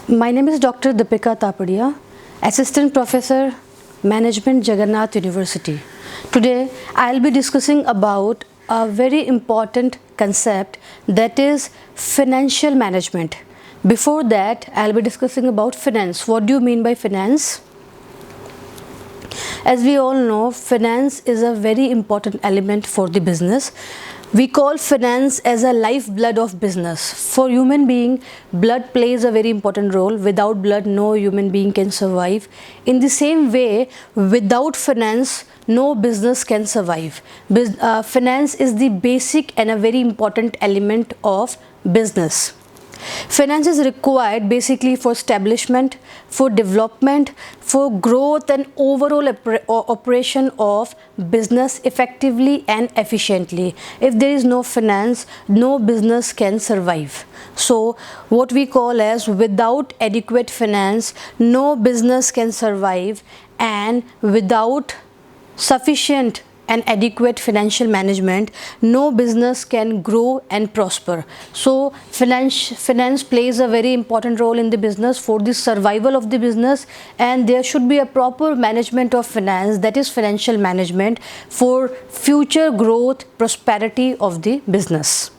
My name is Dr. Dipika Taparia, Assistant Professor, Management, Jagan Nath University. Today, I'll be discussing about a very important concept, that is financial management. Before that, I'll be discussing about finance. What do you mean by finance? As we all know, finance is a very important element for the business. We call finance as a lifeblood of business. For human being, blood plays a very important role. Without blood, no human being can survive. In the same way, without finance, no business can survive. Finance is the basic and a very important element of business. Finance is required basically for establishment, for development, for growth and overall operation of business effectively and efficiently. If there is no finance, no business can survive. So what we call as without adequate finance, no business can survive, and without sufficient and adequate financial management, no business can grow and prosper. So finance plays a very important role in the business for the survival of the business, and there should be a proper management of finance, that is financial management, for future growth, prosperity of the business.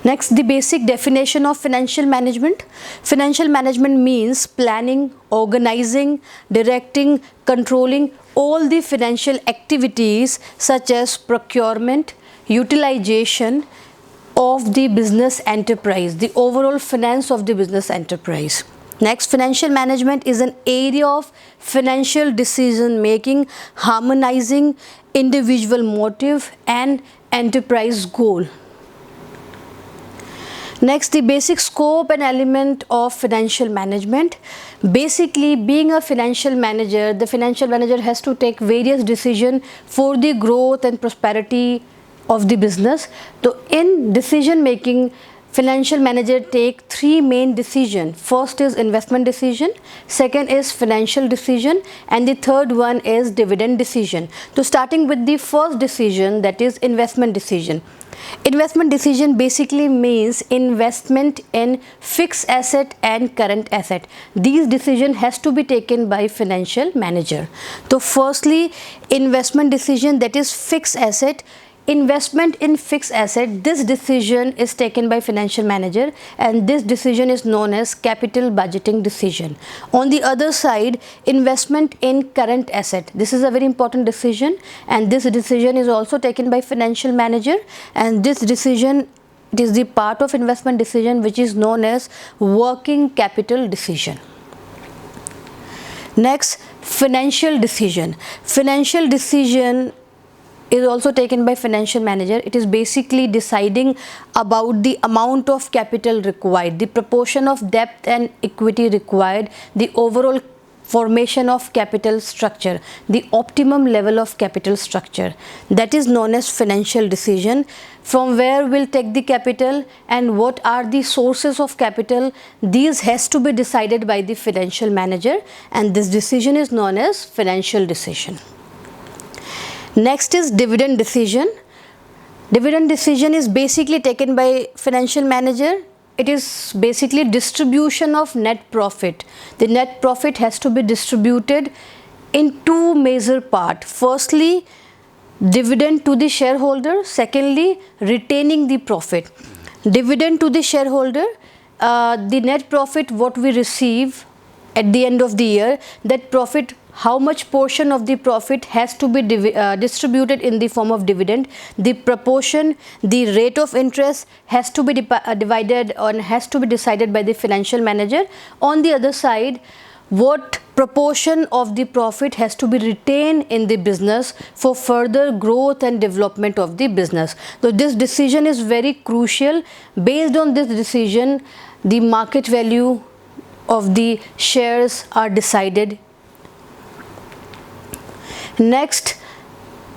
Next, the basic definition of financial management. Financial management means planning, organizing, directing, controlling all the financial activities such as procurement, utilization of the business enterprise, the overall finance of the business enterprise. Next, financial management is an area of financial decision making, harmonizing individual motive and enterprise goal. Next, the basic scope and element of financial management. Basically, being a financial manager, the financial manager has to take various decisions for the growth and prosperity of the business. So in decision making, financial manager take three main decisions. First is investment decision, second is financial decision, and the third one is dividend decision. So starting with the first decision, that is investment decision. Investment decision basically means investment in fixed asset and current asset. These decisions has to be taken by financial manager. So firstly, investment decision, that is fixed asset. Investment in fixed asset, this decision is taken by financial manager, and this decision is known as capital budgeting decision. On the other side, investment in current asset, this is a very important decision, and this decision is also taken by financial manager, and this decision, it is the part of investment decision which is known as working capital decision. Next, financial decision. Financial decision is also taken by financial manager. It is basically deciding about the amount of capital required, the proportion of debt and equity required, the overall formation of capital structure, the optimum level of capital structure. That is known as financial decision. From where we'll take the capital and what are the sources of capital, these has to be decided by the financial manager, and this decision is known as financial decision. Next is dividend decision. Dividend decision is basically taken by financial manager. It is basically distribution of net profit. The net profit has to be distributed in two major parts. Firstly, dividend to the shareholder. Secondly, retaining the profit. Dividend to the shareholder, the net profit what we receive at the end of the year, that profit, how much portion of the profit has to be distributed in the form of dividend. The proportion, the rate of interest has to be divided and has to be decided by the financial manager. On the other side, what proportion of the profit has to be retained in the business for further growth and development of the business. So this decision is very crucial. Based on this decision, the market value of the shares are decided. Next,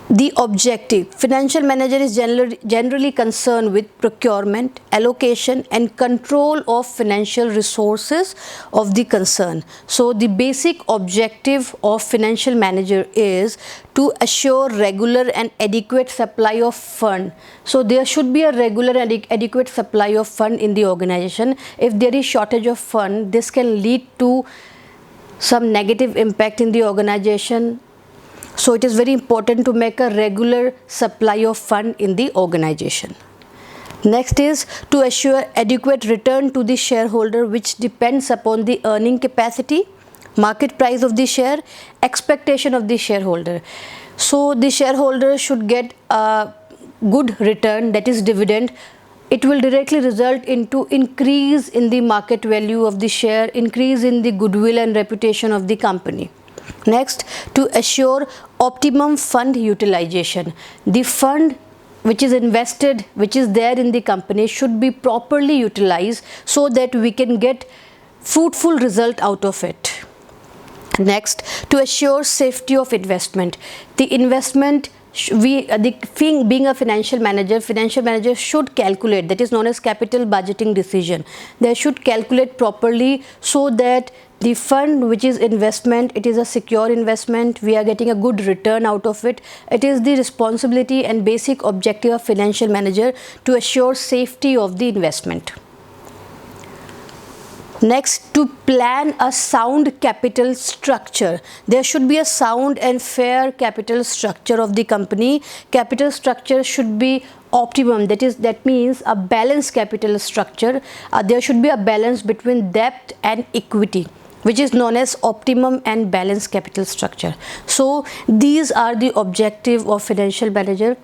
The objective: financial manager is generally concerned with procurement, allocation and control of financial resources of the concern. So the basic objective of financial manager is to assure regular and adequate supply of fund. So there should be a regular and adequate supply of fund in the organization. If there is shortage of fund, this can lead to some negative impact in the organization. So it is very important to make a regular supply of fund in the organization. Next is to assure adequate return to the shareholder, which depends upon the earning capacity, market price of the share, expectation of the shareholder. So the shareholder should get a good return, that is dividend. It will directly result into increase in the market value of the share, increase in the goodwill and reputation of the company. Next, to assure optimum fund utilization. The fund which is invested, which is there in the company, should be properly utilized so that we can get fruitful result out of it. Next, to assure safety of investment. The investment, being a financial manager should calculate, that is known as capital budgeting decision. They should calculate properly so that the fund which is investment, it is a secure investment, we are getting a good return out of it. It is the responsibility and basic objective of financial manager to assure safety of the investment. Next, to plan a sound capital structure. There should be a sound and fair capital structure of the company. Capital structure should be optimum, that means a balanced capital structure. There should be a balance between debt and equity, which is known as optimum and balanced capital structure. So these are the objective of financial manager.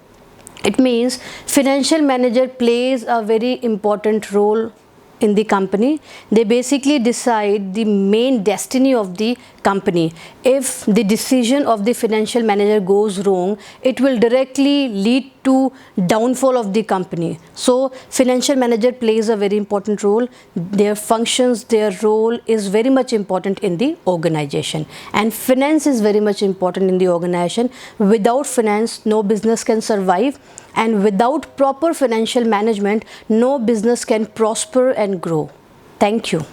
It means financial manager plays a very important role in the company. They basically decide the main destiny of the company. If the decision of the financial manager goes wrong, it will directly lead to downfall of the company. So financial manager plays a very important role. Their functions, their role is very much important in the organization, and finance is very much important in the organization. Without finance, no business can survive, and without proper financial management, no business can prosper and grow. Thank you.